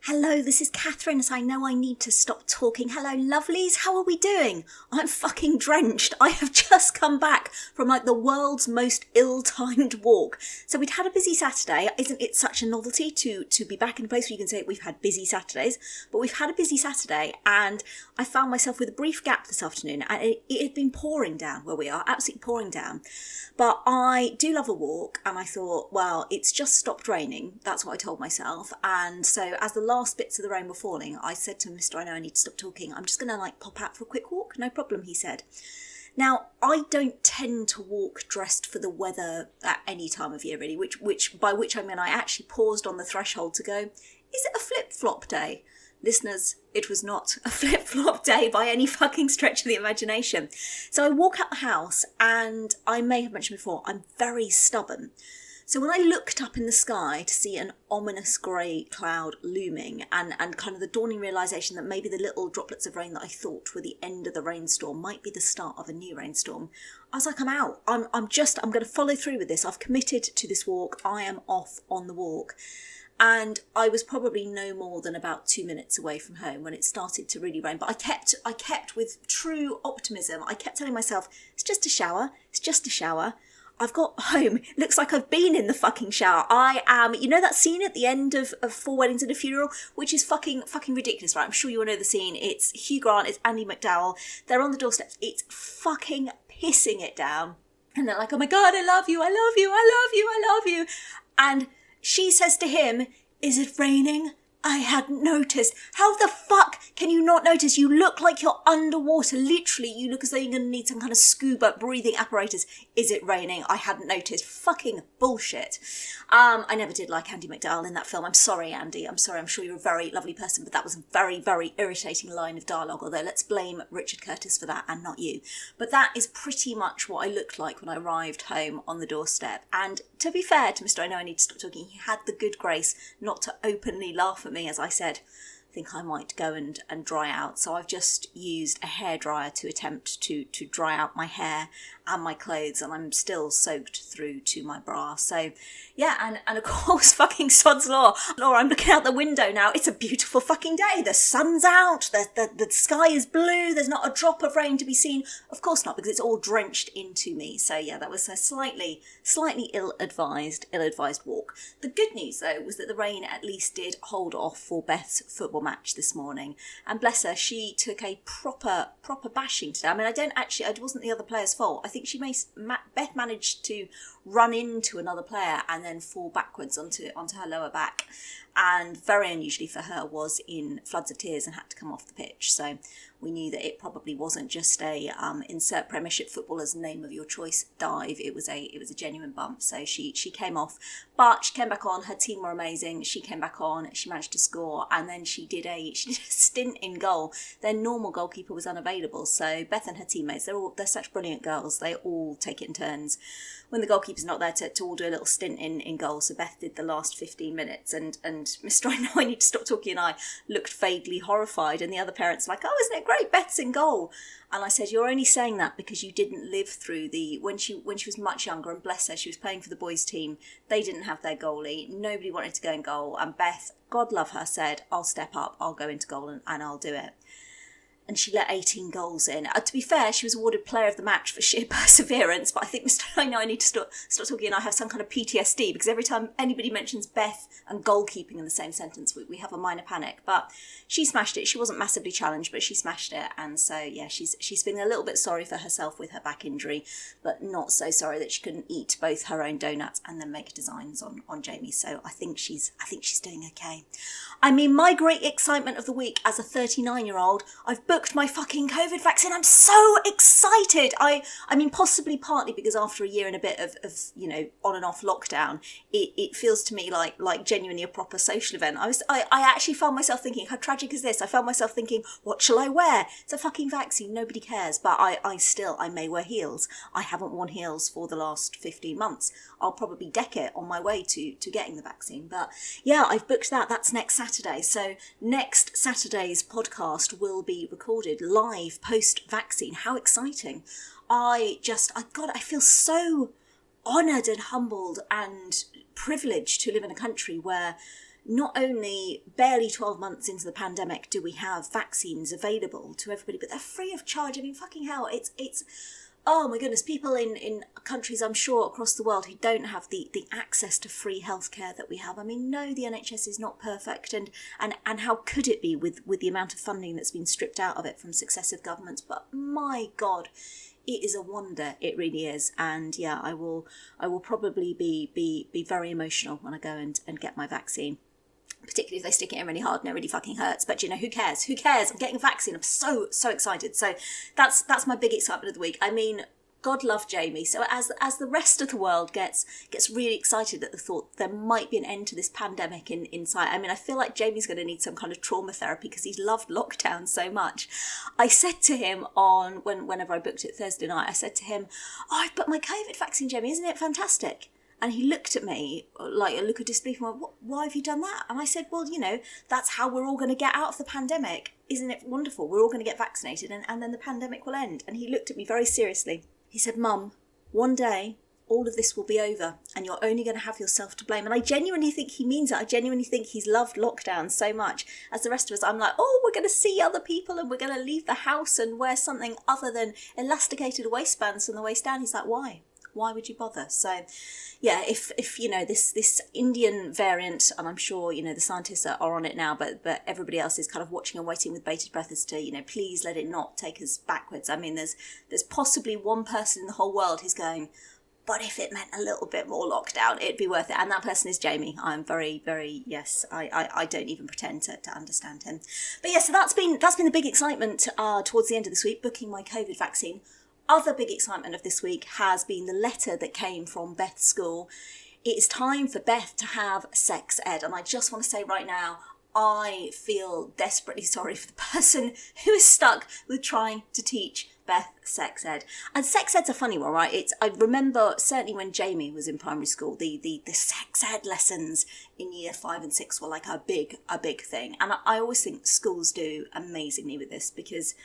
Hello, this is Catherine, as I know I need to stop talking. Hello, lovelies, how are we doing? I'm fucking drenched. I have just come back from like the world's most ill-timed walk. So we'd had a busy Saturday. Isn't it such a novelty to be back in a place where you can say we've had busy Saturdays? But we've had a busy Saturday and I found myself with a brief gap this afternoon, and it had been pouring down where we are, absolutely pouring down. But I do love a walk, and I thought, well, it's just stopped raining. That's what I told myself. And so as the last bits of the rain were falling, I said to Mr. I know I need to stop talking. I'm just going to pop out for a quick walk. No problem, he said. Now, I don't tend to walk dressed for the weather at any time of year, really, by which I mean I actually paused on the threshold to go, is it a flip-flop day? Listeners, it was not a flip-flop day by any fucking stretch of the imagination. So I walk out the house, and I may have mentioned before, I'm very stubborn. So when I looked up in the sky to see an ominous grey cloud looming and kind of the dawning realisation that maybe the little droplets of rain that I thought were the end of the rainstorm might be the start of a new rainstorm, I was like, I'm out. I'm going to follow through with this. I've committed to this walk. I am off on the walk. And I was probably no more than about 2 minutes away from home when it started to really rain. But I kept with true optimism. I kept telling myself, it's just a shower. It's just a shower. I've got home. It looks like I've been in the fucking shower. I am, you know that scene at the end of Four Weddings and a Funeral, which is fucking ridiculous, right? I'm sure you all know the scene. It's Hugh Grant, it's Andie McDowell. They're on the doorsteps. It's fucking pissing it down. And they're like, oh my God, I love you, I love you, I love you, I love you. And she says to him, is it raining? I hadn't noticed. How the fuck can you not notice? You look like you're underwater. Literally, you look as though you're going to need some kind of scuba breathing apparatus. Is it raining? I hadn't noticed. Fucking bullshit. I never did like Andie McDowell in that film. I'm sorry, Andy. I'm sorry. I'm sure you're a very lovely person, but that was a very, very irritating line of dialogue, although let's blame Richard Curtis for that and not you. But that is pretty much what I looked like when I arrived home on the doorstep. And to be fair to Mr. I know I need to stop talking, he had the good grace not to openly laugh at me as I said, I think I might go and dry out. So I've just used a hairdryer to attempt to dry out my hair and my clothes, and I'm still soaked through to my bra. So yeah, and of course fucking sod's law. Laura, I'm looking out the window now. It's a beautiful fucking day. The sun's out, the sky is blue, there's not a drop of rain to be seen. Of course not, because it's all drenched into me. So yeah, that was a slightly ill-advised walk. The good news though was that the rain at least did hold off for Beth's football match this morning, and bless her, she took a proper bashing today. I mean, it wasn't the other player's fault. I think Beth managed to run into another player and then fall backwards onto her lower back, and very unusually for her was in floods of tears and had to come off the pitch. So we knew that it probably wasn't just a insert Premiership footballer's name of your choice dive. It was a genuine bump. So she came off, but she came back on. Her team were amazing. She came back on. She managed to score, and then she did a stint in goal. Their normal goalkeeper was unavailable, so Beth and her teammates, they're such brilliant girls. They all take it in turns. When the goalkeeper's not there to all do a little stint in goal, so Beth did the last 15 minutes, and Mr. I know I need to stop talking, and I looked vaguely horrified, and the other parents were like, oh, isn't it great, Beth's in goal? And I said, you're only saying that because you didn't live through when she was much younger, and bless her, she was playing for the boys' team. They didn't have their goalie. Nobody wanted to go in goal. And Beth, God love her, said, I'll step up, I'll go into goal and I'll do it. And she let 18 goals in. To be fair, she was awarded Player of the Match for sheer perseverance, but I think Mr. I know I need to stop talking, and I have some kind of PTSD, because every time anybody mentions Beth and goalkeeping in the same sentence, we have a minor panic. But she smashed it. She wasn't massively challenged, but she smashed it. And so, yeah, she's feeling a little bit sorry for herself with her back injury, but not so sorry that she couldn't eat both her own donuts and then make designs on Jamie. So I think she's doing okay. I mean, my great excitement of the week as a 39-year-old, I've booked my fucking COVID vaccine. I'm so excited. I mean, possibly partly because after a year and a bit of on and off lockdown, it feels to me like genuinely a proper social event. I actually found myself thinking, how tragic is this? I found myself thinking, what shall I wear? It's a fucking vaccine. Nobody cares. But I may wear heels. I haven't worn heels for the last 15 months. I'll probably deck it on my way to getting the vaccine. But yeah, I've booked that. That's next Saturday. So next Saturday's podcast will be recorded live post-vaccine. How exciting. I feel so honoured and humbled and privileged to live in a country where not only barely 12 months into the pandemic do we have vaccines available to everybody, but they're free of charge. I mean, fucking hell, it's oh my goodness, people in countries, I'm sure, across the world who don't have the access to free healthcare that we have. I mean, no, the NHS is not perfect, and how could it be with the amount of funding that's been stripped out of it from successive governments? But my God, it is a wonder. It really is. And yeah, I will probably be very emotional when I go and get my vaccine. Particularly if they stick it in really hard and it really fucking hurts. But, you know, who cares? Who cares? I'm getting a vaccine. I'm so excited. So that's my big excitement of the week. I mean, God love Jamie. So as the rest of the world gets really excited at the thought there might be an end to this pandemic in sight. I mean, I feel like Jamie's going to need some kind of trauma therapy because he's loved lockdown so much. I said to him whenever I booked it Thursday night, I said to him, "Oh, I've booked my COVID vaccine, Jamie. Isn't it fantastic?" And he looked at me like a look of disbelief and went, "Why have you done that?" And I said, "Well, you know, that's how we're all going to get out of the pandemic. Isn't it wonderful? We're all going to get vaccinated and then the pandemic will end." And he looked at me very seriously. He said, "Mum, one day all of this will be over and you're only going to have yourself to blame." And I genuinely think he means it. I genuinely think he's loved lockdown so much. As the rest of us, I'm like, oh, we're going to see other people and we're going to leave the house and wear something other than elasticated waistbands from the waist down. He's like, why? Why would you bother? So, yeah, if you know, this Indian variant, and I'm sure, you know, the scientists are on it now, but everybody else is kind of watching and waiting with bated breath as to, you know, please let it not take us backwards. I mean, there's possibly one person in the whole world who's going, but if it meant a little bit more lockdown, it'd be worth it. And that person is Jamie. I'm very, very, yes, I don't even pretend to understand him. But yeah, so that's been the big excitement towards the end of this week, booking my COVID vaccine. Other big excitement of this week has been the letter that came from Beth's school. It is time for Beth to have sex ed. And I just want to say right now, I feel desperately sorry for the person who is stuck with trying to teach Beth sex ed. And sex ed's a funny one, right? I remember certainly when Jamie was in primary school, the sex ed lessons in year 5 and 6 were like a big thing. And I always think schools do amazingly with this, because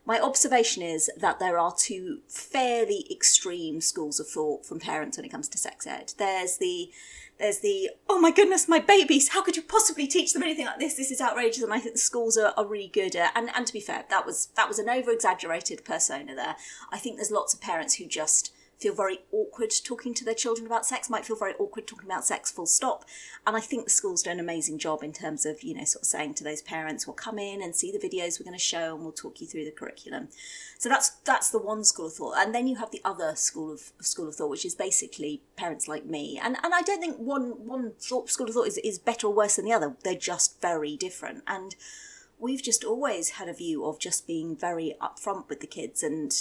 my observation is that there are two fairly extreme schools of thought from parents when it comes to sex ed. There's the, oh my goodness, my babies, how could you possibly teach them anything like this? This is outrageous. And I think the schools are really good at, and to be fair, that was an over-exaggerated persona there. I think there's lots of parents who just feel very awkward talking to their children about sex, might feel very awkward talking about sex full stop. And I think the schools do an amazing job in terms of, you know, sort of saying to those parents, well, come in and see the videos we're going to show and we'll talk you through the curriculum. So that's the one school of thought. And then you have the other school of thought, which is basically parents like me. And I don't think one school of thought is better or worse than the other. They're just very different. And we've just always had a view of just being very upfront with the kids. And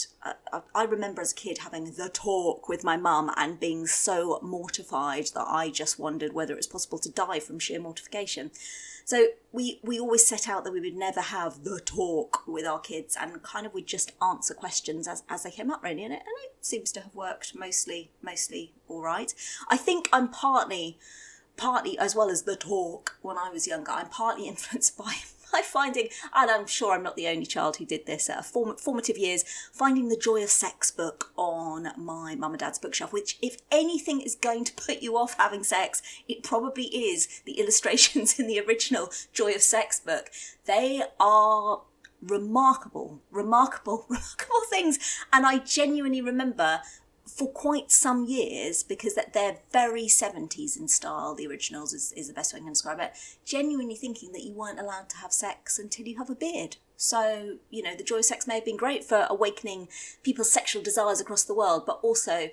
I remember as a kid having the talk with my mum and being so mortified that I just wondered whether it was possible to die from sheer mortification. So we always set out that we would never have the talk with our kids, and kind of we'd just answer questions as they came up, really. And it seems to have worked mostly all right. I think I'm partly, as well as the talk when I was younger, I'm partly influenced by finding, and I'm sure I'm not the only child who did this at formative years, finding the Joy of Sex book on my mum and dad's bookshelf, which, if anything is going to put you off having sex, it probably is the illustrations in the original Joy of Sex book. They are remarkable things. And I genuinely remember, for quite some years, because they're very 70s in style, the originals is the best way I can describe it, genuinely thinking that you weren't allowed to have sex until you have a beard. So, you know, the Joy of Sex may have been great for awakening people's sexual desires across the world, but also,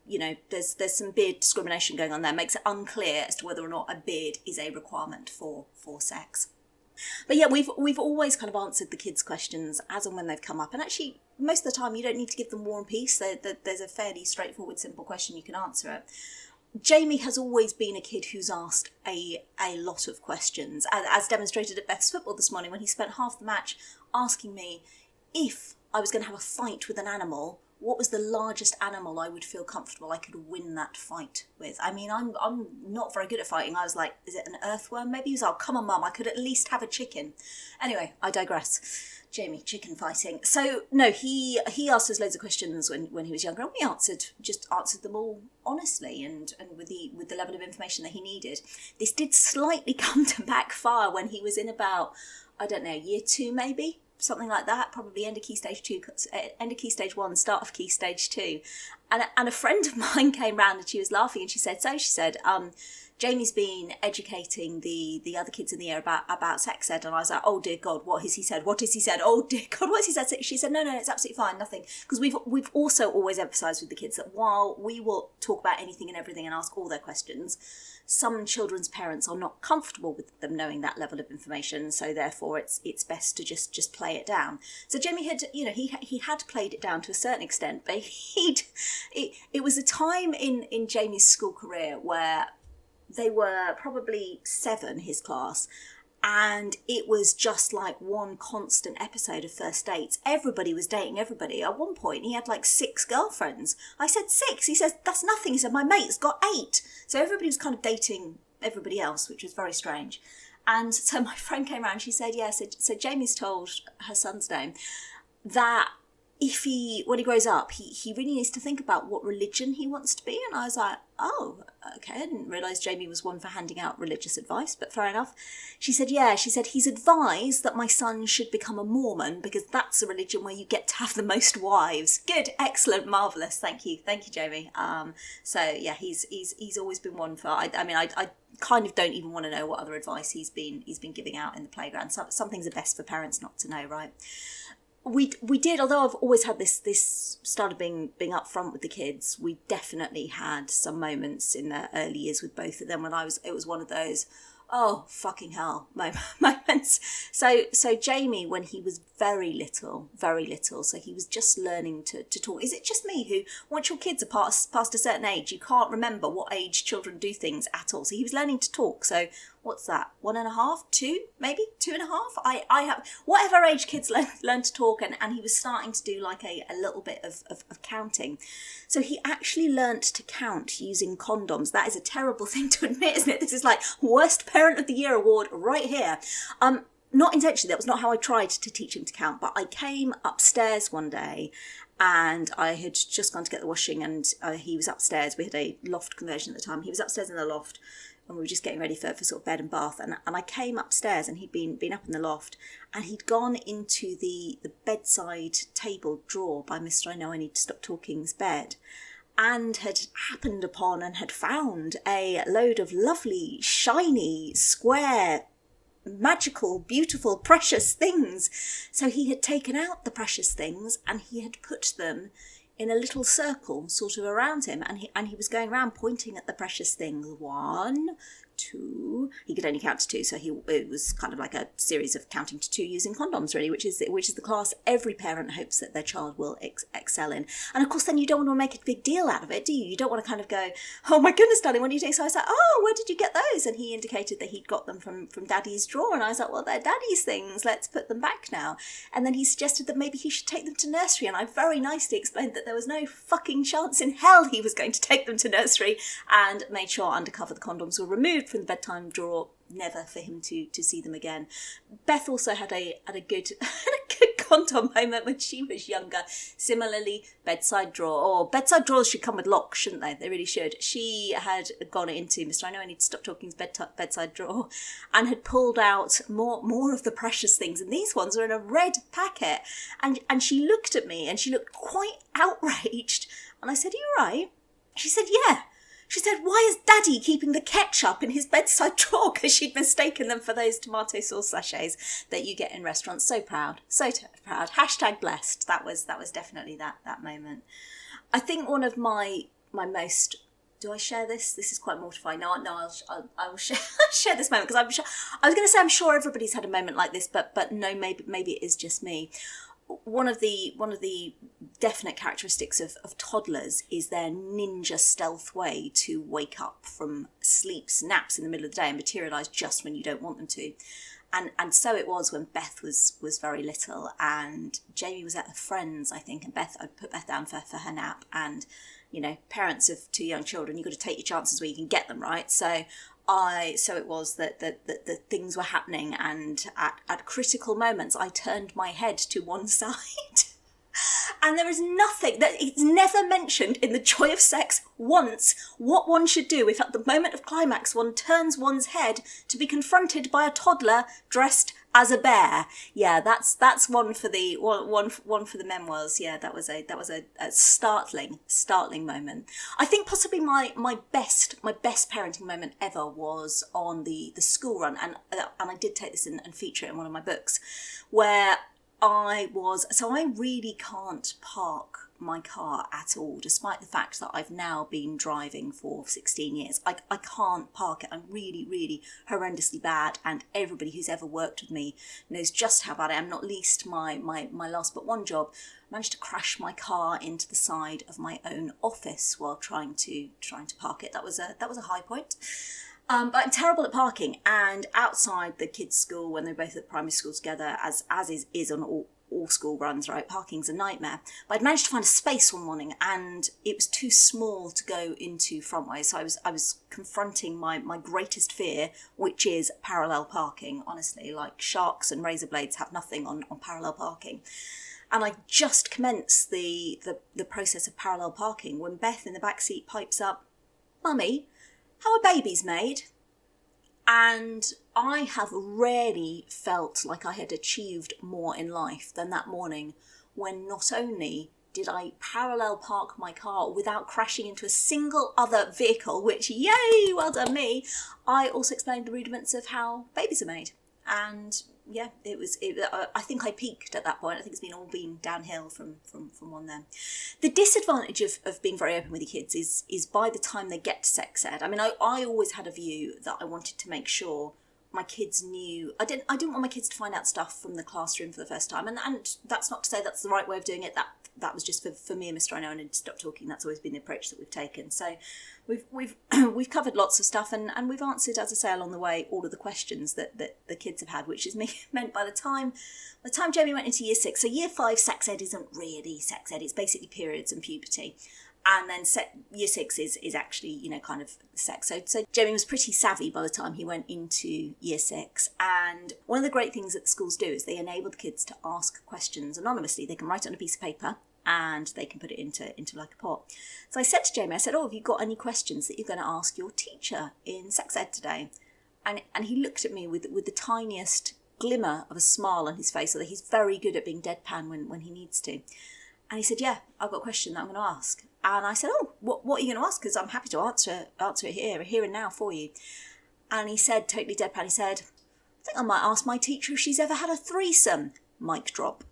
you know, there's some beard discrimination going on there. It makes it unclear as to whether or not a beard is a requirement for sex. But yeah, we've always kind of answered the kids' questions as and when they've come up. And actually, most of the time, you don't need to give them War and Peace. There's a fairly straightforward, simple question. You can answer it. Jamie has always been a kid who's asked a lot of questions, as demonstrated at Beth's football this morning, when he spent half the match asking me if I was going to have a fight with an animal what was the largest animal I would feel comfortable I could win that fight with? I mean, I'm not very good at fighting. I was like, is it an earthworm? Maybe he was, oh, come on, Mum, I could at least have a chicken. Anyway, I digress. Jamie, chicken fighting. So, no, he asked us loads of questions when he was younger, and we answered them all honestly and with the level of information that he needed. This did slightly come to backfire when he was in about, I don't know, year 2 maybe? Something like that, probably end of Key Stage 2, end of Key Stage 1, start of Key Stage 2. And a friend of mine came round and she was laughing and she said, Jamie's been educating the other kids in the year about sex ed. And I was like, oh dear God, what has he said? What has he said? Oh dear God, what has he said? She said, no, it's absolutely fine, nothing. Because we've also always emphasised with the kids that while we will talk about anything and everything and ask all their questions, some children's parents are not comfortable with them knowing that level of information, so therefore it's best to just play it down. So Jamie had, he had played it down to a certain extent, but it was a time in Jamie's school career where they were probably 7, his class, and it was just like one constant episode of first dates. Everybody was dating everybody. At one point, he had like 6 girlfriends. I said 6. He says, that's nothing. He said, my mate's got 8. So everybody was kind of dating everybody else, which was very strange. And so my friend came around, she said, yeah, so Jamie's told her son's name that when he grows up, he really needs to think about what religion he wants to be. And I was like, oh, okay, I didn't realise Jamie was one for handing out religious advice, but fair enough. She said, he's advised that my son should become a Mormon because that's a religion where you get to have the most wives. Good, excellent, marvellous. Thank you, Jamie. So yeah, he's always been one for, I kind of don't even want to know what other advice he's been giving out in the playground. Some things are best for parents not to know, right? We did, although I've always had this started being upfront with the kids, we definitely had some moments in the early years with both of them when it was one of those, oh, fucking hell moments. So Jamie, when he was very little, so he was just learning to talk. Is it just me who, once your kids are past a certain age, you can't remember what age children do things at all? So he was learning to talk. So what's that, 1.5, 2, maybe 2.5? I have, whatever age kids learn to talk, and he was starting to do like a little bit of counting. So he actually learnt to count using condoms. That is a terrible thing to admit, isn't it? This is like worst parent of the year award right here. Not intentionally, that was not how I tried to teach him to count, but I came upstairs one day and I had just gone to get the washing, and he was upstairs. We had a loft conversion at the time. He was upstairs in the loft and we were just getting ready for sort of bed and bath, and I came upstairs and he'd been up in the loft and he'd gone into the bedside table drawer by Mr. I Know I Need to Stop Talking's bed, and had happened upon and had found a load of lovely, shiny, square, magical, beautiful, precious things. So he had taken out the precious things and he had put them in a little circle sort of around him, and he was going around pointing at the precious things. 1, 2, he could only count to 2, so it was kind of like a series of counting to 2 using condoms, really, which is the class every parent hopes that their child will excel in. And of course then you don't want to make a big deal out of it, do you? You don't want to kind of go, oh my goodness darling, what are you doing? So I was like, oh, where did you get those? And he indicated that he'd got them from Daddy's drawer, and I was like, well, they're Daddy's things, let's put them back now. And then he suggested that maybe he should take them to nursery, and I very nicely explained that there was no fucking chance in hell he was going to take them to nursery, and made sure undercover the condoms were removed from the bedtime drawer, never for him to see them again. Beth also had a good condom moment when she was younger. Similarly, bedside drawer. Oh, bedside drawers should come with locks, shouldn't they? They really should. She had gone into Mr. I Know I Need to Stop Talking's bedside drawer and had pulled out more of the precious things, and these ones are in a red packet. And she looked at me and she looked quite outraged, and I said, are you right? She said, yeah. She said, why is Daddy keeping the ketchup in his bedside drawer? Because she'd mistaken them for those tomato sauce sachets that you get in restaurants. So proud. So proud. Hashtag blessed. That was definitely that moment. I think one of my most... Do I share this? This is quite mortifying. No, I will share this moment, because I'm sure... I was going to say I'm sure everybody's had a moment like this, but no, maybe it is just me. One of the definite characteristics of toddlers is their ninja stealth way to wake up from naps in the middle of the day and materialise just when you don't want them to. And so it was when Beth was very little, and Jamie was at a friend's, I think, and I'd put Beth down for her nap, and, you know, parents of 2 young children, you've got to take your chances where you can get them, right? So it was that things were happening, and at critical moments, I turned my head to one side. And there is nothing that it's never mentioned in The Joy of Sex once what one should do if at the moment of climax one turns one's head to be confronted by a toddler dressed as a bear. Yeah, that's one for the one for the memoirs. Yeah, that was a startling moment. I think possibly my best parenting moment ever was on the school run, and I did take this and feature it in one of my books, where I really can't park my car at all, despite the fact that I've now been driving for 16 years. I can't park it. I'm really, really horrendously bad, and everybody who's ever worked with me knows just how bad I am, not least my last but one job. I managed to crash my car into the side of my own office while trying to park it. That was a high point. But I'm terrible at parking, and outside the kids' school, when they're both at primary school together, as is on all school runs, right, parking's a nightmare. But I'd managed to find a space one morning, and it was too small to go into frontway, so I was confronting my greatest fear, which is parallel parking. Honestly, like sharks and razor blades have nothing on parallel parking. And I just commenced the process of parallel parking when Beth in the backseat pipes up, "Mummy, how are babies made?" And I have rarely felt like I had achieved more in life than that morning, when not only did I parallel park my car without crashing into a single other vehicle, which, yay, well done me, I also explained the rudiments of how babies are made. And yeah, I think I peaked at that point. I think it's all been downhill from one then. The disadvantage of being very open with your kids is by the time they get to sex ed. I mean, I always had a view that I wanted to make sure my kids knew. I didn't want my kids to find out stuff from the classroom for the first time, and that's not to say that's the right way of doing it. That was just for me and Mr. I Know, and to stop talking. That's always been the approach that we've taken. So we've covered lots of stuff, and we've answered, as I say, along the way, all of the questions that the kids have had, which is meant by the time Jamie went into year 6. So year 5 sex ed isn't really sex ed. It's basically periods and puberty. And then year 6 is actually, you know, kind of sex. So Jamie was pretty savvy by the time he went into year 6. And one of the great things that the schools do is they enable the kids to ask questions anonymously. They can write it on a piece of paper, and they can put it into like a pot. So I said to Jamie, I said, "Oh, have you got any questions that you're going to ask your teacher in sex ed today?" And he looked at me with the tiniest glimmer of a smile on his face, so that he's very good at being deadpan when he needs to. And he said, "Yeah, I've got a question that I'm going to ask." And I said, "Oh, what are you going to ask? Because I'm happy to answer it here and now for you." And he said, totally deadpan, he said, "I think I might ask my teacher if she's ever had a threesome." Mic drop.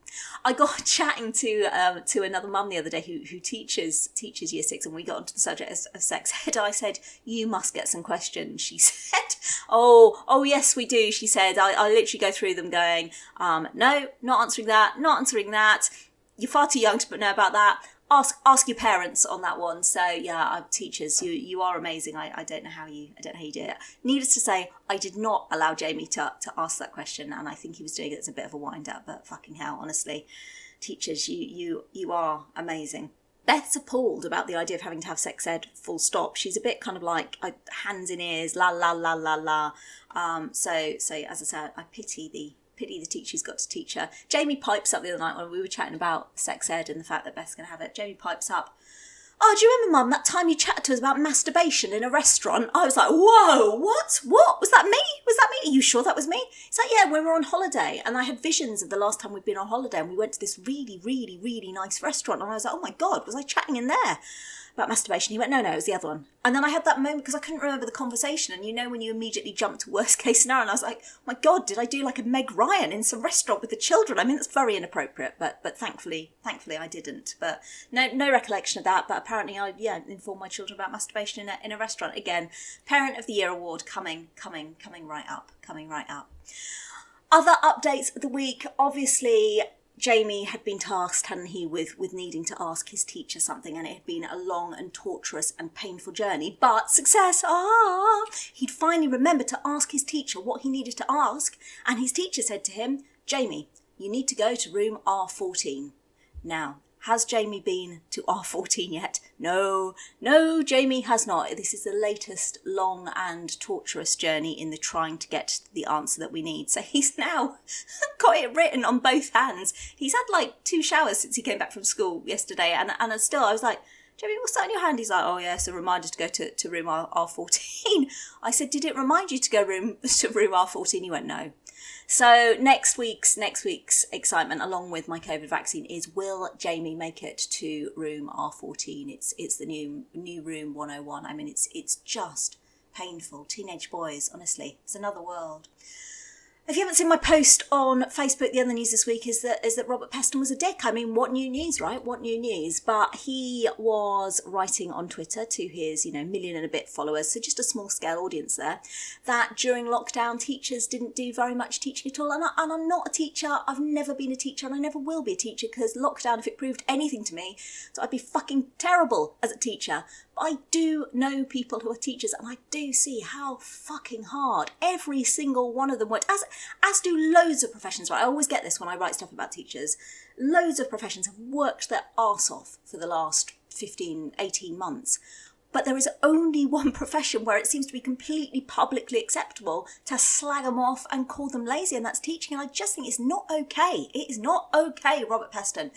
I got chatting to another mum the other day who teaches year 6, and we got onto the subject of sex ed. I said, "You must get some questions." She said, oh yes we do. She said, I literally go through them going, "No, not answering that. You're far too young to know about that. Ask your parents on that one." So yeah, teachers, you are amazing. I don't know how you do it. Needless to say, I did not allow Jamie to ask that question, and I think he was doing it as a bit of a wind up. But fucking hell, honestly, teachers, you are amazing. Beth's appalled about the idea of having to have sex ed, full stop. She's a bit kind of like hands in ears, la la la la la. So as I said, I pity the teacher who's got to teach her. Jamie pipes up the other night when we were chatting about sex ed and the fact that Beth's going to have it. Jamie pipes up, "Oh, do you remember, Mum, that time you chatted to us about masturbation in a restaurant?" I was like, "Whoa, what? Was that me? Are you sure that was me?" It's like, "Yeah, we were on holiday, and I had visions of the last time we'd been on holiday, and we went to this really, really, really nice restaurant." And I was like, "Oh my God, was I chatting in there about masturbation?" He went, no, it was the other one. And then I had that moment because I couldn't remember the conversation, and you know when you immediately jump to worst case scenario, and I was like, "Oh my God, did I do like a Meg Ryan in some restaurant with the children?" I mean, that's very inappropriate, but thankfully I didn't. But no recollection of that. But apparently I informed my children about masturbation in a restaurant. Again, Parent of the Year award coming right up. Other updates of the week, obviously. Jamie had been tasked, hadn't he, with needing to ask his teacher something, and it had been a long and torturous and painful journey, but success, he'd finally remembered to ask his teacher what he needed to ask, and his teacher said to him, Jamie, you need to go to room R14. Now, has Jamie been to R14 yet? No, Jamie has not. This is the latest long and torturous journey in the trying to get the answer that we need. So he's now got it written on both hands. He's had like 2 showers since he came back from school yesterday, and still I was like, Jamie, what's that in your hand? He's like, oh yeah, it's a reminder to go to room R14. I said, did it remind you to go to room R14? He went, no. So next week's excitement, along with my COVID vaccine, is will Jamie make it to room R14? It's the new room 101. I mean, it's just painful. Teenage boys, honestly, it's another world. If you haven't seen my post on Facebook, the other news this week is that Robert Peston was a dick. I mean, what new news, right? What new news? But he was writing on Twitter to his, million and a bit followers, so just a small scale audience there, that during lockdown, teachers didn't do very much teaching at all. And I'm not a teacher. I've never been a teacher, and I never will be a teacher, because lockdown, if it proved anything to me, so I'd be fucking terrible as a teacher. But I do know people who are teachers, and I do see how fucking hard every single one of them worked, as do loads of professions, right? I always get this when I write stuff about teachers. Loads of professions have worked their arse off for the last 15, 18 months. But there is only one profession where it seems to be completely publicly acceptable to slag them off and call them lazy, and that's teaching. And I just think it's not okay. It is not okay, Robert Peston.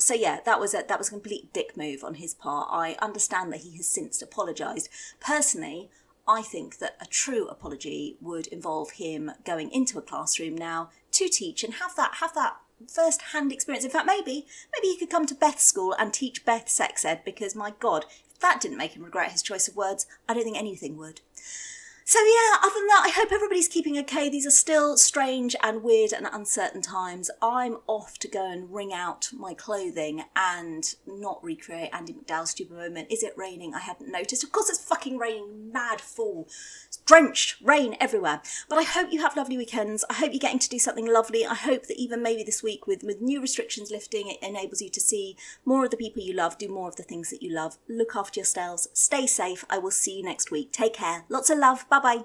So yeah, that was a complete dick move on his part. I understand that he has since apologised. Personally, I think that a true apology would involve him going into a classroom now to teach and have that first-hand experience. In fact, maybe he could come to Beth's school and teach Beth sex ed, because my God, if that didn't make him regret his choice of words, I don't think anything would. So yeah, other than that, I hope everybody's keeping okay. These are still strange and weird and uncertain times. I'm off to go and wring out my clothing and not recreate Andie McDowell's stupid moment. Is it raining? I hadn't noticed. Of course it's fucking raining, mad fool. It's drenched, rain everywhere. But I hope you have lovely weekends. I hope you're getting to do something lovely. I hope that even maybe this week with new restrictions lifting, it enables you to see more of the people you love, do more of the things that you love. Look after yourselves. Stay safe. I will see you next week. Take care. Lots of love. Bye-bye.